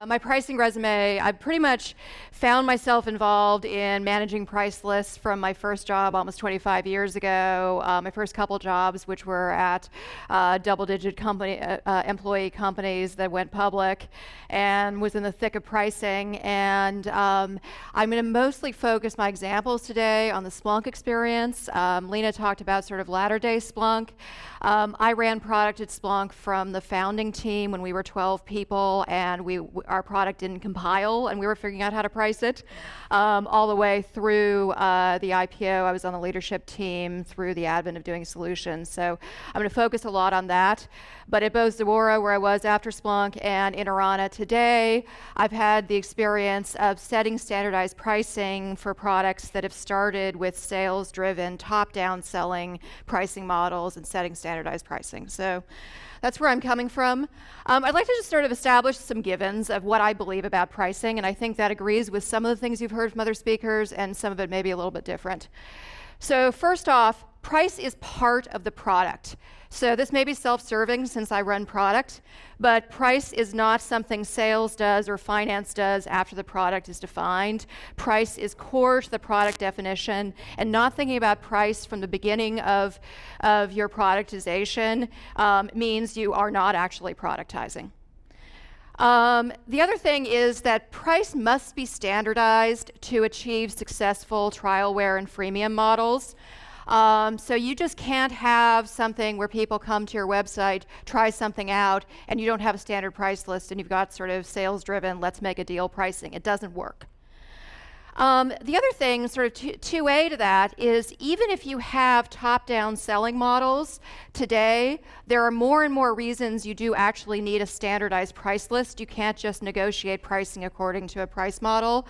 My pricing resume, I pretty much found myself involved in managing price lists from my first job almost 25 years ago. My first couple jobs, which were at double-digit employee companies that went public, and was in the thick of pricing. And I'm going to mostly focus my examples today on the Splunk experience. Lena talked about sort of latter-day Splunk. I ran product at Splunk from the founding team when we were 12 people, and our product didn't compile, and we were figuring out how to price it all the way through the IPO. I was on the leadership team through the advent of doing solutions. So I'm going to focus a lot on that. But at both Zuora, where I was after Splunk, and Interana today, I've had the experience of setting standardized pricing for products that have started with sales-driven, top-down selling pricing models and setting standardized pricing. So that's where I'm coming from. I'd like to just sort of establish some givens of what I believe about pricing, and I think that agrees with some of the things you've heard from other speakers, and some of it may be a little bit different. So first off, price is part of the product. So this may be self-serving since I run product, but price is not something sales does or finance does after the product is defined. Price is core to the product definition, and not thinking about price from the beginning of your productization means you are not actually productizing. The other thing is that price must be standardized to achieve successful trialware and freemium models. So you just can't have something where people come to your website, try something out, and you don't have a standard price list, and you've got sort of sales-driven, let's make a deal pricing. It doesn't work. The other thing, sort of 2A to that, is even if you have top-down selling models today, there are more and more reasons you do actually need a standardized price list. You can't just negotiate pricing according to a price model.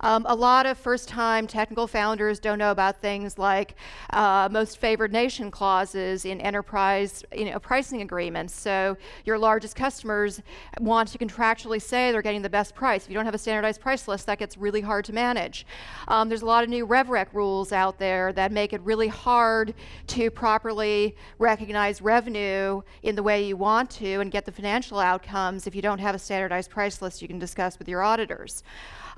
A lot of first-time technical founders don't know about things like most favored nation clauses in enterprise pricing agreements. So your largest customers want to contractually say they're getting the best price. If you don't have a standardized price list, that gets really hard to manage. There's a lot of new RevRec rules out there that make it really hard to properly recognize revenue in the way you want to and get the financial outcomes if you don't have a standardized price list you can discuss with your auditors.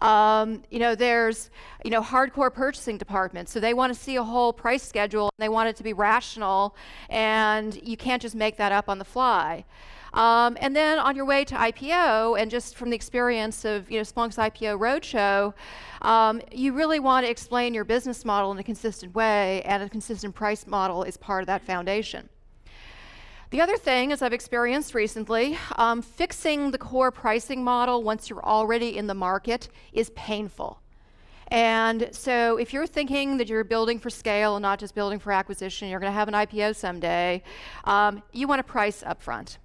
There's hardcore purchasing departments, so they want to see a whole price schedule, and they want it to be rational, and you can't just make that up on the fly. And then on your way to IPO, and just from the experience of Splunk's IPO roadshow, you really want to explain your business model in a consistent way, and a consistent price model is part of that foundation. The other thing, as I've experienced recently, fixing the core pricing model once you're already in the market is painful. And so if you're thinking that you're building for scale and not just building for acquisition, you're going to have an IPO someday, you want to price up front.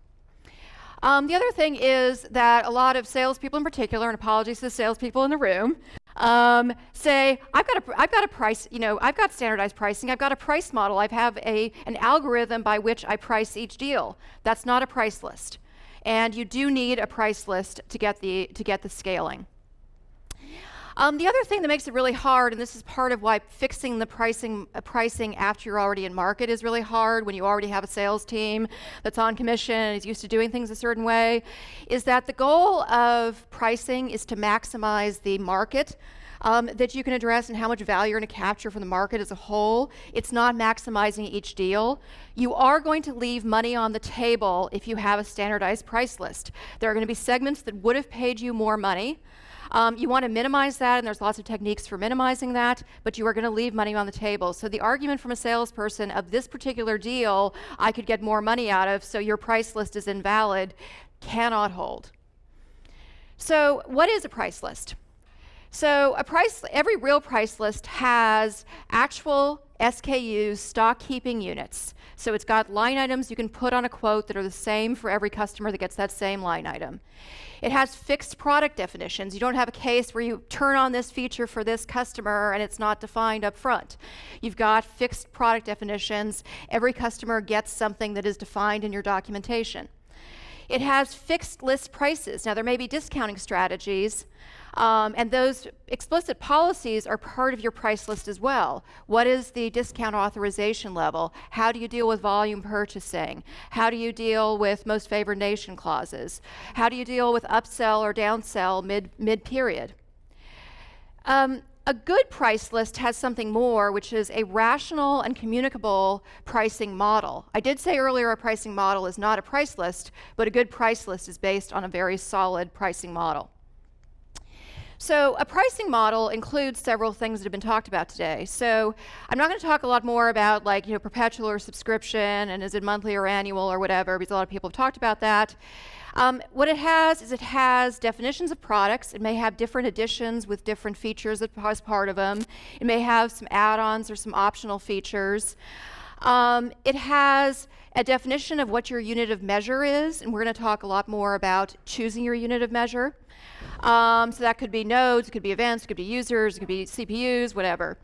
The other thing is that a lot of salespeople in particular, and apologies to the salespeople in the room, say, I've got a price, I've got standardized pricing, I've got a price model, I have an algorithm by which I price each deal. That's not a price list. And you do need a price list to get the scaling. The other thing that makes it really hard, and this is part of why fixing the pricing after you're already in market is really hard when you already have a sales team that's on commission and is used to doing things a certain way, is that the goal of pricing is to maximize the market that you can address and how much value you're going to capture from the market as a whole. It's not maximizing each deal. You are going to leave money on the table if you have a standardized price list. There are going to be segments that would have paid you more money. You want to minimize that, and there's lots of techniques for minimizing that, but you are going to leave money on the table. So the argument from a salesperson of this particular deal I could get more money out of, so your price list is invalid, cannot hold. So what is a price list? So every real price list has actual SKUs, stock keeping units. So it's got line items you can put on a quote that are the same for every customer that gets that same line item. It has fixed product definitions. You don't have a case where you turn on this feature for this customer and it's not defined up front. You've got fixed product definitions. Every customer gets something that is defined in your documentation. It has fixed list prices. Now there may be discounting strategies, And those explicit policies are part of your price list as well. What is the discount authorization level? How do you deal with volume purchasing? How do you deal with most favored nation clauses? How do you deal with upsell or downsell mid-period? A good price list has something more, which is a rational and communicable pricing model. I did say earlier a pricing model is not a price list, but a good price list is based on a very solid pricing model. So a pricing model includes several things that have been talked about today. So I'm not going to talk a lot more about perpetual or subscription and is it monthly or annual or whatever, because a lot of people have talked about that. What it has is it has definitions of products. It may have different editions with different features as part of them. It may have some add-ons or some optional features. It has a definition of what your unit of measure is, and we're going to talk a lot more about choosing your unit of measure. So that could be nodes, it could be events, it could be users, it could be CPUs, whatever.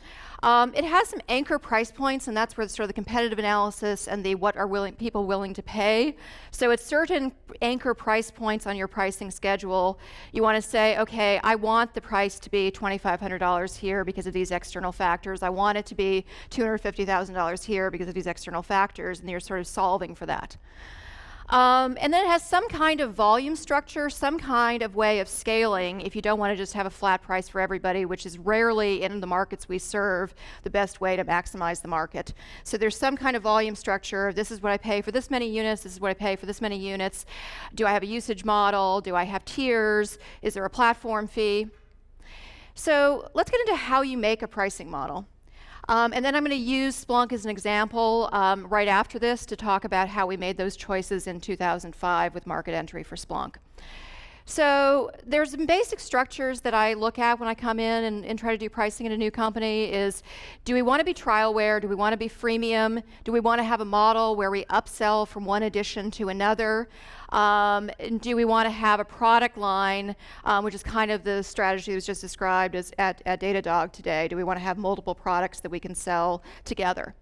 It has some anchor price points, and that's where sort of the competitive analysis and the what are people willing to pay. So it's certain anchor price points on your pricing schedule. You want to say, okay, I want the price to be $2,500 here because of these external factors. I want it to be $250,000 here because of these external factors, and you're sort of solving for that. And then it has some kind of volume structure, some kind of way of scaling if you don't want to just have a flat price for everybody, which is rarely in the markets we serve the best way to maximize the market. So there's some kind of volume structure. This is what I pay for this many units. This is what I pay for this many units. Do I have a usage model? Do I have tiers? Is there a platform fee? So let's get into how you make a pricing model. And then I'm going to use Splunk as an example right after this to talk about how we made those choices in 2005 with market entry for Splunk. So there's some basic structures that I look at when I come in and try to do pricing in a new company is, do we want to be trialware? Do we want to be freemium? Do we want to have a model where we upsell from one edition to another? And do we want to have a product line, which is kind of the strategy that was just described as at Datadog today? Do we want to have multiple products that we can sell together?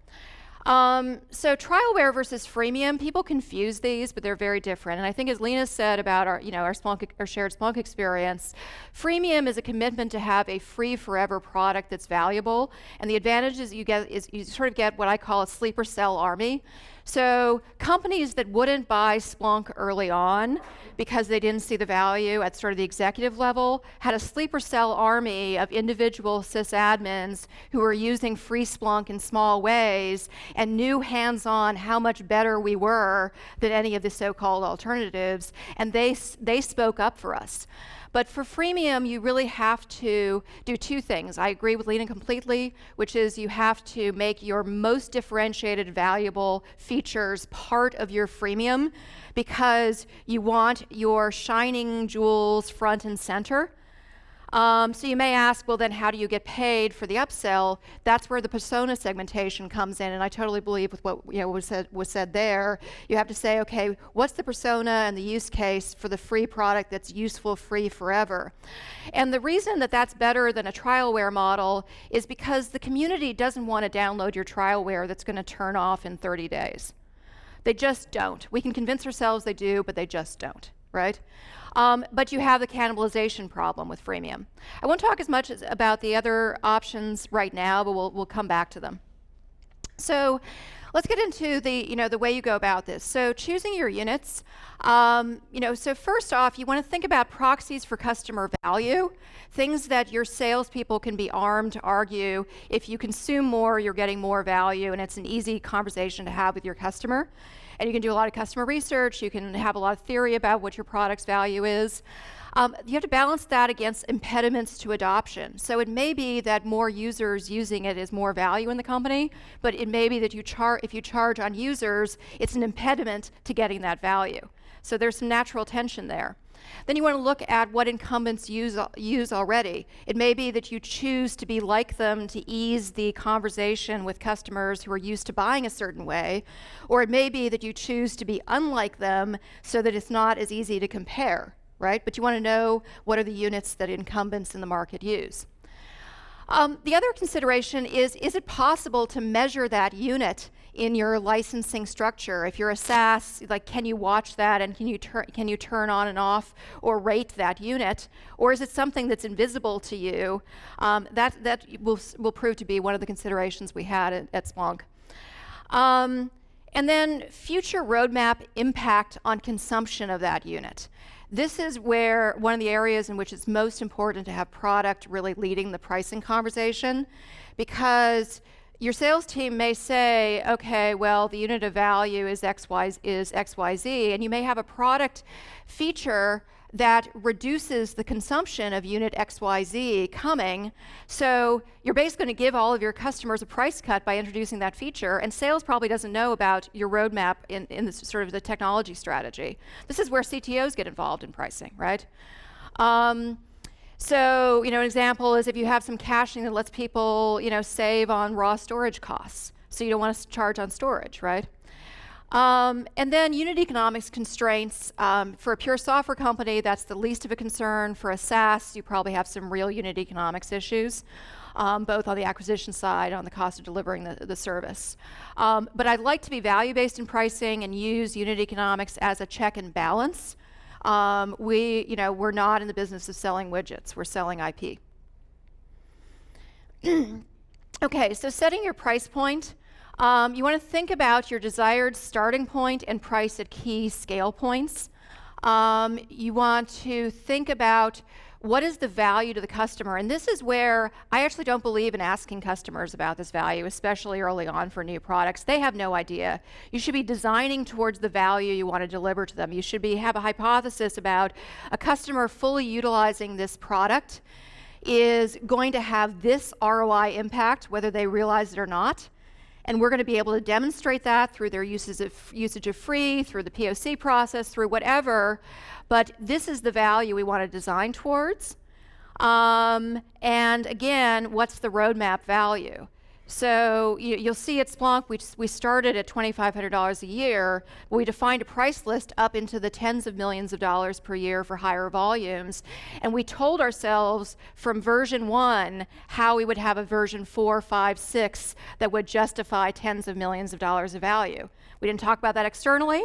So trialware versus freemium, people confuse these, but they're very different. And I think as Lena said about our Splunk, our shared Splunk experience, freemium is a commitment to have a free forever product that's valuable. And the advantages you get is you sort of get what I call a sleeper cell army. So companies that wouldn't buy Splunk early on because they didn't see the value at sort of the executive level had a sleeper cell army of individual sysadmins who were using free Splunk in small ways and knew hands-on how much better we were than any of the so-called alternatives, and they spoke up for us. But for freemium, you really have to do two things. I agree with Lena completely, which is you have to make your most differentiated, valuable features part of your freemium because you want your shining jewels front and center. So you may ask, well, then how do you get paid for the upsell? That's where the persona segmentation comes in, and I totally believe with what was said there. You have to say, okay, what's the persona and the use case for the free product that's useful free forever? And the reason that that's better than a trialware model is because the community doesn't want to download your trialware that's going to turn off in 30 days. They just don't. We can convince ourselves they do, but they just don't, right? But you have the cannibalization problem with freemium. I won't talk as much about the other options right now, but we'll come back to them. So let's get into the way you go about this. So choosing your units. So first off, you want to think about proxies for customer value, things that your salespeople can be armed to argue. If you consume more, you're getting more value, and it's an easy conversation to have with your customer. And you can do a lot of customer research. You can have a lot of theory about what your product's value is. You have to balance that against impediments to adoption. So it may be that more users using it is more value in the company, but it may be that if you charge on users, it's an impediment to getting that value. So there's some natural tension there. Then you want to look at what incumbents use already. It may be that you choose to be like them to ease the conversation with customers who are used to buying a certain way, or it may be that you choose to be unlike them so that it's not as easy to compare, right? But you want to know what are the units that incumbents in the market use. The other consideration is it possible to measure that unit in your licensing structure. If you're a SaaS, like, can you watch that and can you turn on and off or rate that unit, or is it something that's invisible to you? That will prove to be one of the considerations we had at Splunk. And then future roadmap impact on consumption of that unit. This is where one of the areas in which it's most important to have product really leading the pricing conversation, because your sales team may say, okay, well, the unit of value is XYZ, and you may have a product feature that reduces the consumption of unit XYZ coming. So you're basically going to give all of your customers a price cut by introducing that feature, and sales probably doesn't know about your roadmap in the sort of the technology strategy. This is where CTOs get involved in pricing, right? So, an example is if you have some caching that lets people, save on raw storage costs. So you don't want to charge on storage, right? And then unit economics constraints. For a pure software company, that's the least of a concern. For a SaaS, you probably have some real unit economics issues, both on the acquisition side and on the cost of delivering the service. But I'd like to be value-based in pricing and use unit economics as a check and balance. We're not in the business of selling widgets. We're selling IP. Okay, so setting your price point. You want to think about your desired starting point and price at key scale points. You want to think about what is the value to the customer. And this is where I actually don't believe in asking customers about this value, especially early on for new products. They have no idea. You should be designing towards the value you want to deliver to them. You should have a hypothesis about a customer fully utilizing this product is going to have this ROI impact, whether they realize it or not. And we're going to be able to demonstrate that through their usage of free, through the POC process, through whatever. But this is the value we want to design towards. And again, what's the roadmap value? So you'll see at Splunk, we started at $2,500 a year. We defined a price list up into the tens of millions of dollars per year for higher volumes. And we told ourselves from version 1 how we would have a version 4, 5, 6 that would justify tens of millions of dollars of value. We didn't talk about that externally,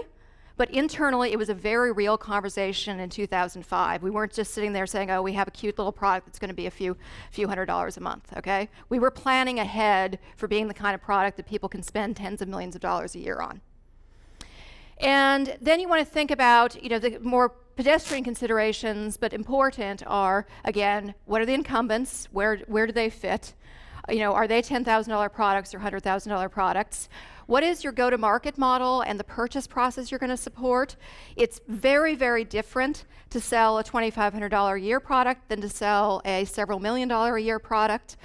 but internally it was a very real conversation in 2005. We weren't just sitting there saying, oh, we have a cute little product that's going to be a few $100s a month, okay? We were planning ahead for being the kind of product that people can spend tens of millions of dollars a year on. And then you want to think about, the more pedestrian considerations, but important are, again, what are the incumbents? Where do they fit? Are they $10,000 products or $100,000 products? What is your go-to-market model and the purchase process you're going to support? It's very, very different to sell a $2,500 a year product than to sell a several $1 million a year product.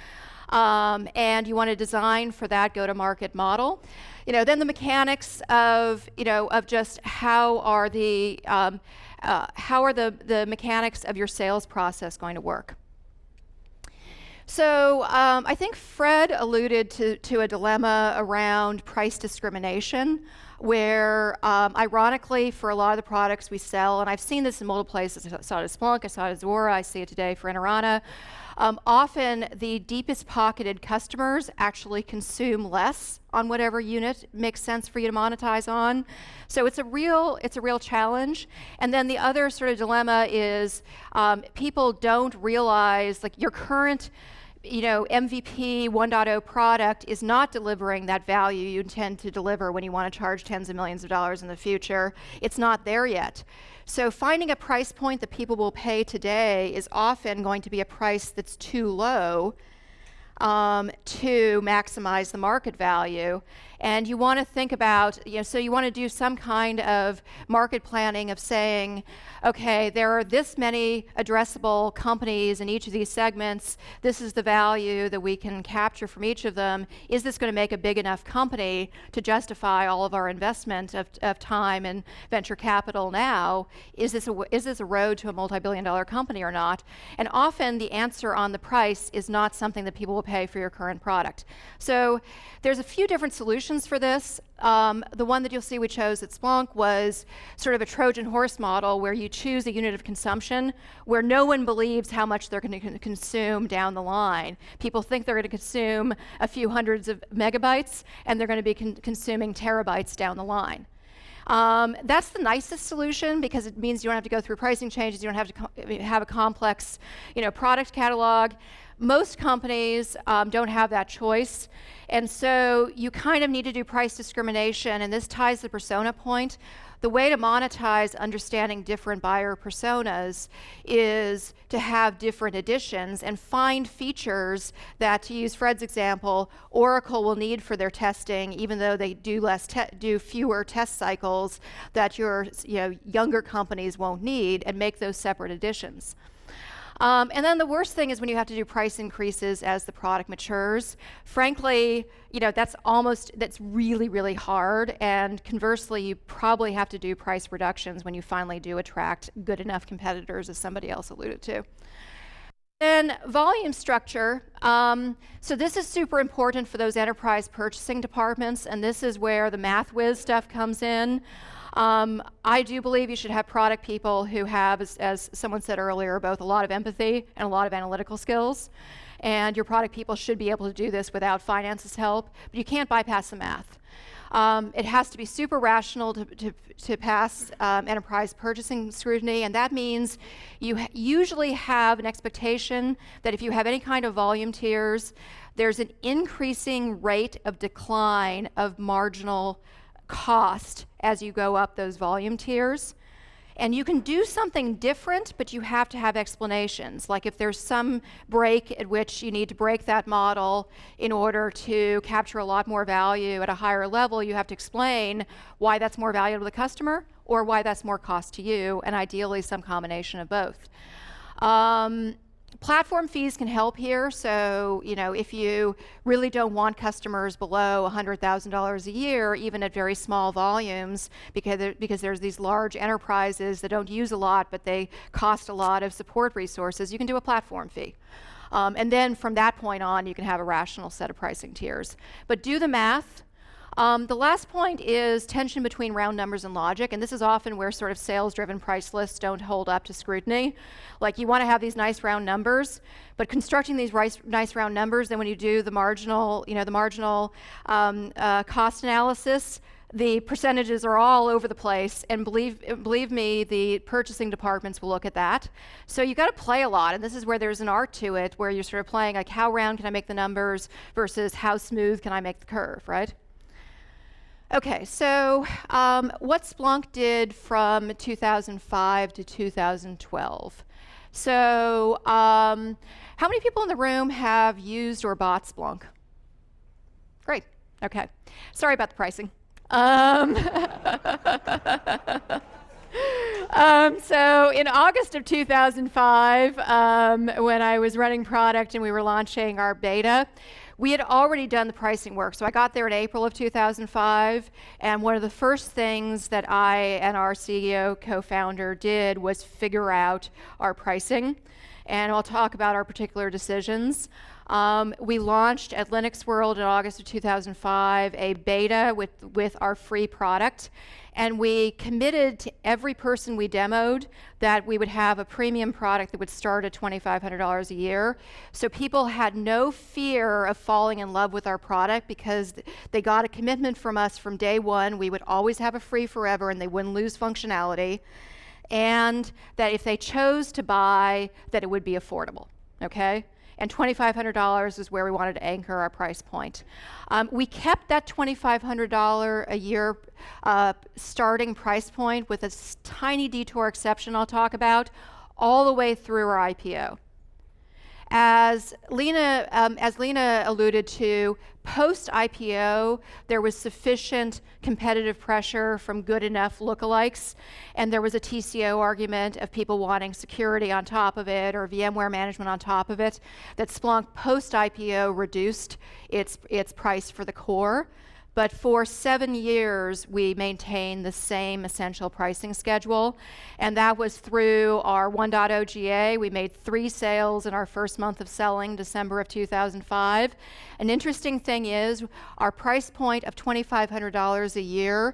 And you want to design for that go-to-market model. Then the mechanics of just how are the mechanics of your sales process going to work? So I think Fred alluded to a dilemma around price discrimination, where ironically for a lot of the products we sell, and I've seen this in multiple places, I saw it at Splunk, I saw it at Zuora, I see it today for Interana, often the deepest pocketed customers actually consume less on whatever unit makes sense for you to monetize on. So it's a real challenge. And then the other sort of dilemma is people don't realize, like, your current MVP 1.0 product is not delivering that value you intend to deliver when you want to charge tens of millions of dollars in the future. It's not there yet. So finding a price point that people will pay today is often going to be a price that's too low to maximize the market value. And you want to think about, so you want to do some kind of market planning of saying, okay, there are this many addressable companies in each of these segments. This is the value that we can capture from each of them. Is this going to make a big enough company to justify all of our investment of time and venture capital now? Is this a road to a multi-billion-dollar company or not? And often the answer on the price is not something that people will will pay for your current product. So there's a few different solutions for this. The one that you'll see we chose at Splunk was sort of a Trojan horse model where you choose a unit of consumption where no one believes how much they're going to consume down the line. People think they're going to consume a few hundreds of megabytes, and they're going to be consuming terabytes down the line. That's the nicest solution because it means you don't have to go through pricing changes, you don't have to have a complex, product catalog. Most companies don't have that choice, and so you kind of need to do price discrimination, and this ties the persona point. The way to monetize understanding different buyer personas is to have different editions and find features that, to use Fred's example, Oracle will need for their testing, even though they do fewer test cycles that your younger companies won't need, and make those separate editions. And then the worst thing is when you have to do price increases as the product matures. Frankly, that's really, really hard. And conversely, you probably have to do price reductions when you finally do attract good enough competitors, as somebody else alluded to. Then volume structure. So this is super important for those enterprise purchasing departments, and this is where the math whiz stuff comes in. I do believe you should have product people who have, as someone said earlier, both a lot of empathy and a lot of analytical skills. And your product people should be able to do this without finance's help, but you can't bypass the math. It has to be super rational to pass enterprise purchasing scrutiny, and that means you usually have an expectation that if you have any kind of volume tiers, there's an increasing rate of decline of marginal cost as you go up those volume tiers. And you can do something different, but you have to have explanations. Like if there's some break at which you need to break that model in order to capture a lot more value at a higher level, you have to explain why that's more valuable to the customer or why that's more cost to you, and ideally some combination of both. Platform fees can help here. So, if you really don't want customers below $100,000 a year, even at very small volumes, because there's these large enterprises that don't use a lot, but they cost a lot of support resources, you can do a platform fee. And then from that point on, you can have a rational set of pricing tiers. But do the math. The last point is tension between round numbers and logic, and this is often where sort of sales-driven price lists don't hold up to scrutiny. Like you want to have these nice round numbers, but constructing these nice round numbers, then when you do the marginal, cost analysis, the percentages are all over the place, and believe me, the purchasing departments will look at that. So you got to play a lot, and this is where there's an art to it, where you're sort of playing like how round can I make the numbers versus how smooth can I make the curve, right? Okay, so what Splunk did from 2005 to 2012. So how many people in the room have used or bought Splunk? Great, okay. Sorry about the pricing. So in August of 2005, when I was running product and we were launching our beta, we had already done the pricing work. So I got there in April of 2005, and one of the first things that I and our CEO co-founder did was figure out our pricing, and I'll talk about our particular decisions. We launched at Linux World in August of 2005 a beta with our free product, and we committed to every person we demoed that we would have a premium product that would start at $2,500 a year. So people had no fear of falling in love with our product because they got a commitment from us from day one. We would always have a free forever and they wouldn't lose functionality. And that if they chose to buy, that it would be affordable, okay? And $2,500 is where we wanted to anchor our price point. We kept that $2,500 a year starting price point with a tiny detour exception I'll talk about all the way through our IPO. As Lena alluded to, post-IPO, there was sufficient competitive pressure from good enough lookalikes, and there was a TCO argument of people wanting security on top of it or VMware management on top of it, that Splunk post-IPO reduced its price for the core. But for 7 years, we maintained the same essential pricing schedule, and that was through our 1.0 GA. We made 3 sales in our first month of selling, December of 2005. An interesting thing is, our price point of $2,500 a year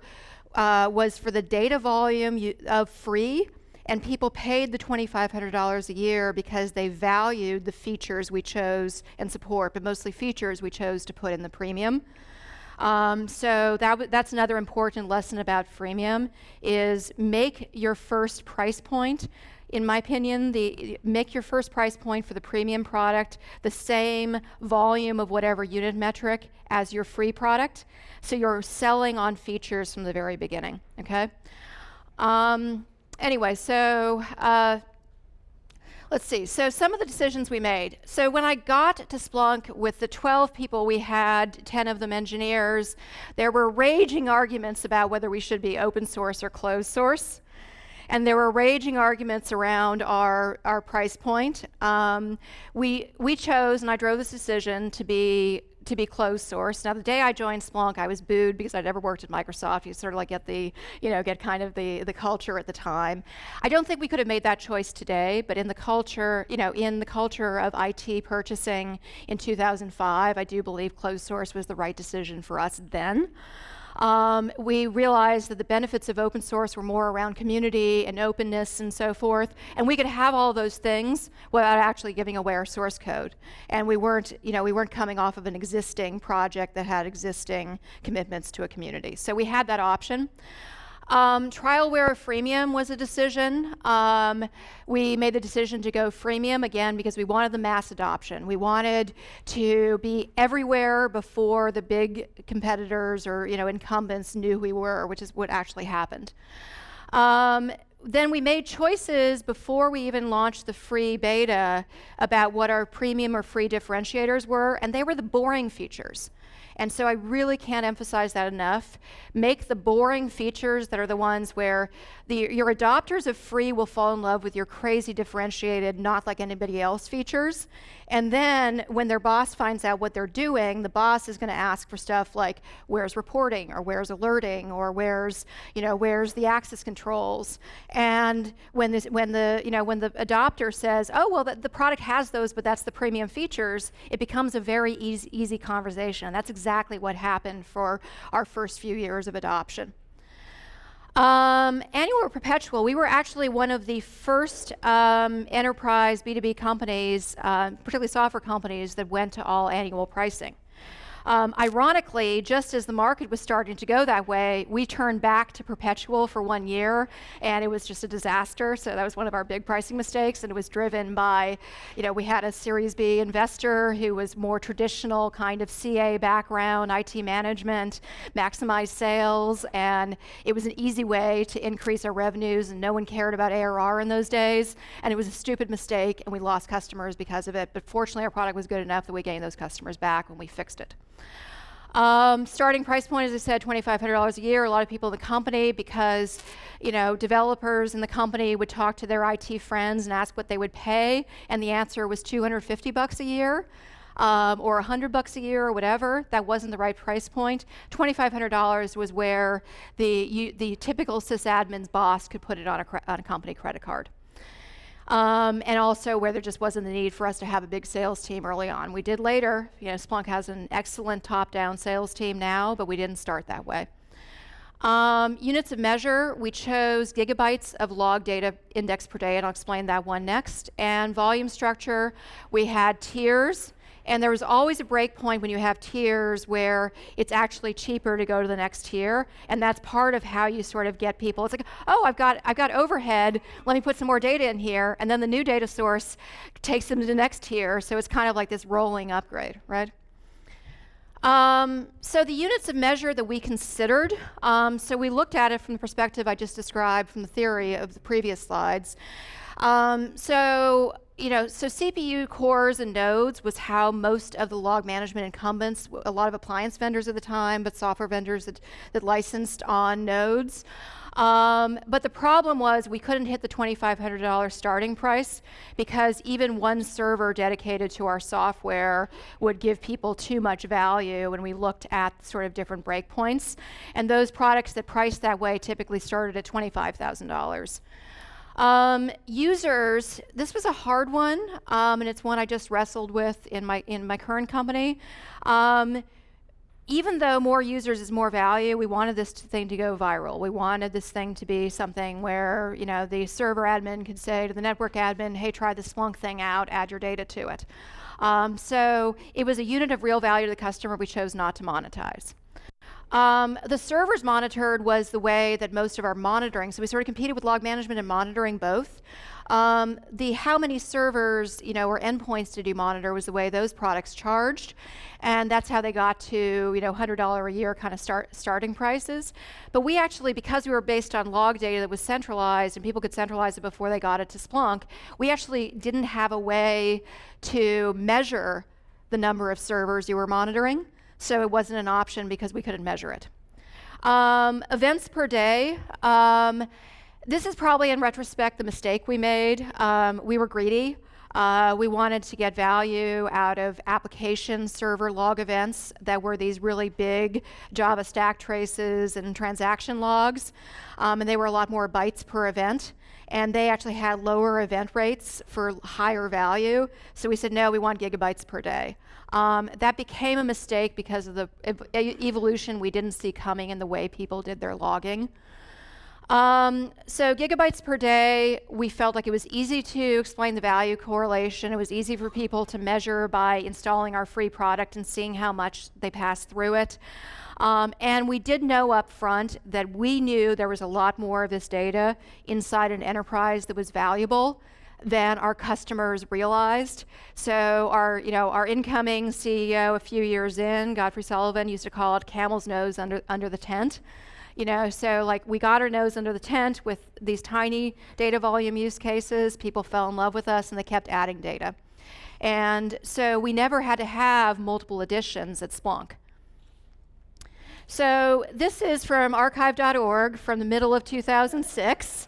was for the data volume of free, and people paid the $2,500 a year because they valued the features we chose and support, but mostly features we chose to put in the premium. So that's another important lesson about freemium, is make your first price point. In my opinion, make your first price point for the premium product the same volume of whatever unit metric as your free product, so you're selling on features from the very beginning, okay? Anyway, so let's see. So some of the decisions we made. So when I got to Splunk with the 12 people we had, 10 of them engineers, there were raging arguments about whether we should be open source or closed source. And there were raging arguments around our price point. We chose, and I drove this decision, to be closed source. Now, the day I joined Splunk, I was booed because I'd never worked at Microsoft. You sort of like get kind of the culture at the time. I don't think we could have made that choice today, but in the culture, of IT purchasing in 2005, I do believe closed source was the right decision for us then. We realized that the benefits of open source were more around community and openness and so forth, and we could have all those things without actually giving away our source code. And we weren't coming off of an existing project that had existing commitments to a community. So we had that option. Trialware of freemium was a decision. We made the decision to go freemium, again, because we wanted the mass adoption. We wanted to be everywhere before the big competitors or incumbents knew who we were, which is what actually happened. Then we made choices before we even launched the free beta about what our premium or free differentiators were, and they were the boring features. And so I really can't emphasize that enough. Make the boring features that are the ones where your adopters of free will fall in love with your crazy differentiated, not like anybody else features. And then when their boss finds out what they're doing, the boss is going to ask for stuff like, where's reporting, or where's alerting, or where's the access controls. And when the adopter says, oh, well, the product has those, but that's the premium features, it becomes a very easy conversation. And that's exactly what happened for our first few years of adoption. Annual or perpetual, we were actually one of the first enterprise B2B companies, particularly software companies, that went to all annual pricing. Ironically, just as the market was starting to go that way, we turned back to perpetual for 1 year, and it was just a disaster. So that was one of our big pricing mistakes, and it was driven by, we had a Series B investor who was more traditional kind of CA background, IT management, maximize sales, and it was an easy way to increase our revenues, and no one cared about ARR in those days, and it was a stupid mistake, and we lost customers because of it. But fortunately, our product was good enough that we gained those customers back when we fixed it. Starting price point, as I said, $2,500 a year. A lot of people in the company, because developers in the company would talk to their IT friends and ask what they would pay, and the answer was $250 a year, or $100 a year, or whatever. That wasn't the right price point. $2,500 was where the typical sysadmin's boss could put it on a company credit card. And also where there just wasn't the need for us to have a big sales team early on. We did later. Splunk has an excellent top-down sales team now, but we didn't start that way. Units of measure, we chose gigabytes of log data index per day, and I'll explain that one next. And volume structure, we had tiers. And there was always a break point when you have tiers where it's actually cheaper to go to the next tier, and that's part of how you sort of get people. It's like, oh, I've got overhead. Let me put some more data in here, and then the new data source takes them to the next tier. So it's kind of like this rolling upgrade, right? So the units of measure that we considered, so we looked at it from the perspective I just described from the theory of the previous slides. So CPU cores and nodes was how most of the log management incumbents, a lot of appliance vendors at the time, but software vendors that licensed on nodes. But the problem was we couldn't hit the $2,500 starting price because even one server dedicated to our software would give people too much value when we looked at sort of different breakpoints. And those products that priced that way typically started at $25,000. Users, this was a hard one, and it's one I just wrestled with in my current company. Even though more users is more value, we wanted this thing to go viral. We wanted this thing to be something where, the server admin could say to the network admin, hey, try the Splunk thing out, add your data to it. So it was a unit of real value to the customer. We chose not to monetize. The servers monitored was the way that most of our monitoring, so we sort of competed with log management and monitoring both. The how many servers, or endpoints did you monitor was the way those products charged, and that's how they got to, $100 a year kind of starting prices. But we actually, because we were based on log data that was centralized and people could centralize it before they got it to Splunk, we actually didn't have a way to measure the number of servers you were monitoring, so it wasn't an option because we couldn't measure it. Events per day. This is probably, in retrospect, the mistake we made. We were greedy. We wanted to get value out of application server log events that were these really big Java stack traces and transaction logs. And they were a lot more bytes per event. And they actually had lower event rates for higher value. So we said, no, we want gigabytes per day. That became a mistake because of the evolution we didn't see coming in the way people did their logging. So gigabytes per day, we felt like it was easy to explain the value correlation. It was easy for people to measure by installing our free product and seeing how much they passed through it. And we did know up front that we knew there was a lot more of this data inside an enterprise that was valuable than our customers realized. So our incoming CEO a few years in, Godfrey Sullivan, used to call it camel's nose under the tent. So like we got our nose under the tent with these tiny data volume use cases. People fell in love with us and they kept adding data. And so we never had to have multiple editions at Splunk. So this is from archive.org from the middle of 2006.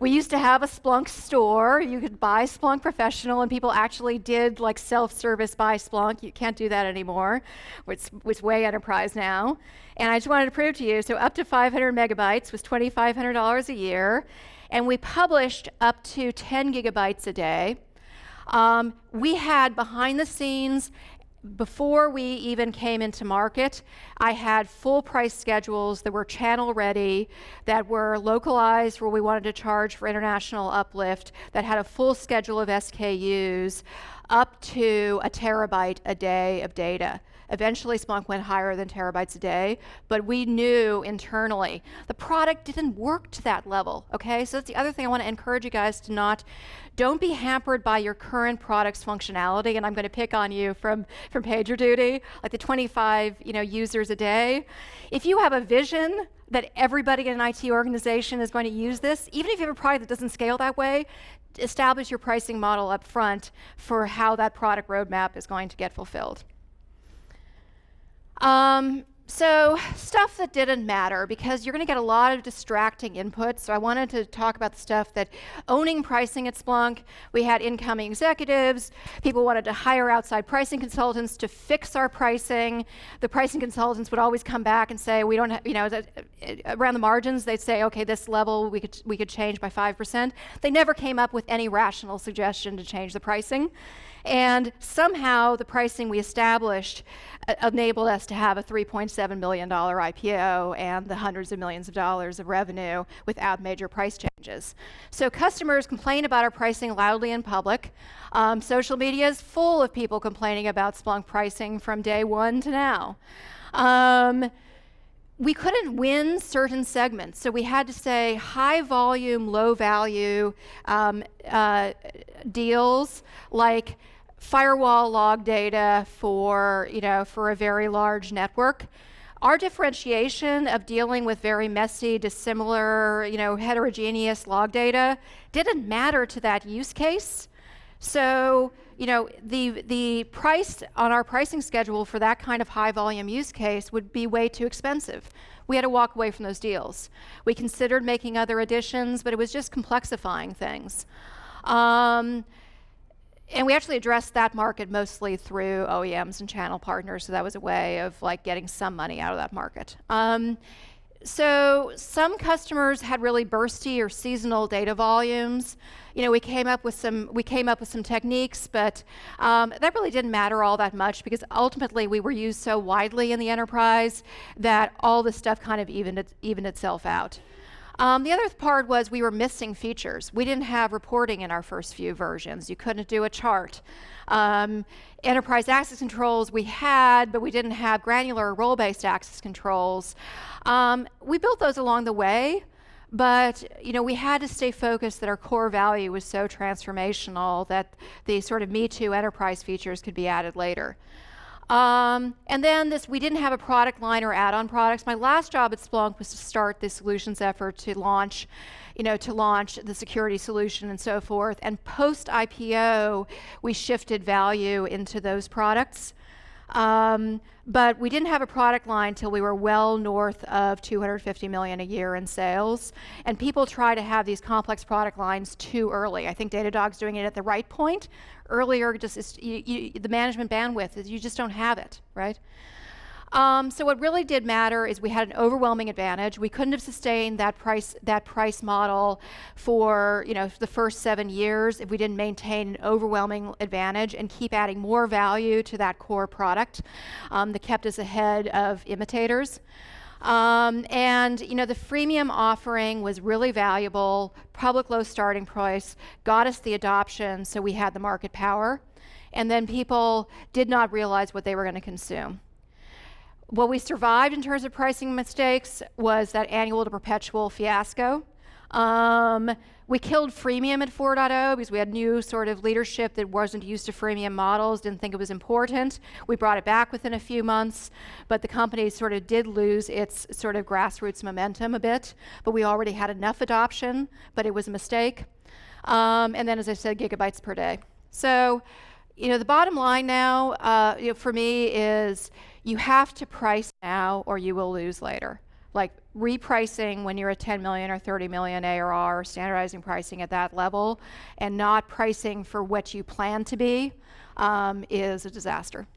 We used to have a Splunk store. You could buy Splunk Professional, and people actually did like self-service buy Splunk. You can't do that anymore. It's way enterprise now. And I just wanted to prove to you, so up to 500 megabytes was $2,500 a year, and we published up to 10 gigabytes a day. We had behind the scenes, before we even came into market, I had full price schedules that were channel ready, that were localized where we wanted to charge for international uplift, that had a full schedule of SKUs, up to a terabyte a day of data. Eventually, Splunk went higher than terabytes a day, but we knew internally the product didn't work to that level, okay? So that's the other thing I want to encourage you guys to don't be hampered by your current product's functionality, and I'm going to pick on you from PagerDuty, like the 25 users a day. If you have a vision that everybody in an IT organization is going to use this, even if you have a product that doesn't scale that way, establish your pricing model up front for how that product roadmap is going to get fulfilled. So stuff that didn't matter, because you're going to get a lot of distracting input. So I wanted to talk about the stuff that owning pricing at Splunk. We had incoming executives. People wanted to hire outside pricing consultants to fix our pricing. The pricing consultants would always come back and say, we don't have, around the margins, they'd say, okay, this level we could change by 5%. They never came up with any rational suggestion to change the pricing. And somehow the pricing we established enabled us to have a $3.7 million IPO and the hundreds of millions of dollars of revenue without major price changes. So customers complain about our pricing loudly in public. Social media is full of people complaining about Splunk pricing from day one to now. We couldn't win certain segments, so we had to say high volume, low value deals like firewall log data for a very large network. Our differentiation of dealing with very messy, dissimilar, heterogeneous log data didn't matter to that use case. So the price on our pricing schedule for that kind of high volume use case would be way too expensive. We had to walk away from those deals. We considered making other additions, but it was just complexifying things. And we actually addressed that market mostly through OEMs and channel partners, so that was a way of like getting some money out of that market. So some customers had really bursty or seasonal data volumes. We came up with some techniques, but that really didn't matter all that much because ultimately we were used so widely in the enterprise that all this stuff kind of evened itself out. The other part was we were missing features. We didn't have reporting in our first few versions. You couldn't do a chart. Enterprise access controls we had, but we didn't have granular role-based access controls. We built those along the way, but we had to stay focused that our core value was so transformational that the sort of Me Too enterprise features could be added later. And then we didn't have a product line or add-on products. My last job at Splunk was to start the solutions effort to launch the security solution and so forth. And post-IPO, we shifted value into those products. But we didn't have a product line till we were well north of 250 million a year in sales. And people try to have these complex product lines too early. I think Datadog's doing it at the right point. Earlier, the management bandwidth is you just don't have it, right? So what really did matter is we had an overwhelming advantage. We couldn't have sustained that price model for the first 7 years if we didn't maintain an overwhelming advantage and keep adding more value to that core product that kept us ahead of imitators. And the freemium offering was really valuable. Public low starting price got us the adoption, so we had the market power. And then people did not realize what they were going to consume. What we survived in terms of pricing mistakes was that annual to perpetual fiasco. We killed freemium at 4.0 because we had new sort of leadership that wasn't used to freemium models, didn't think it was important. We brought it back within a few months, but the company sort of did lose its sort of grassroots momentum a bit, but we already had enough adoption, but it was a mistake. And then, as I said, gigabytes per day. So, the bottom line now, for me is you have to price now or you will lose later. Like repricing when you're at 10 million or 30 million ARR, standardizing pricing at that level, and not pricing for what you plan to be is a disaster.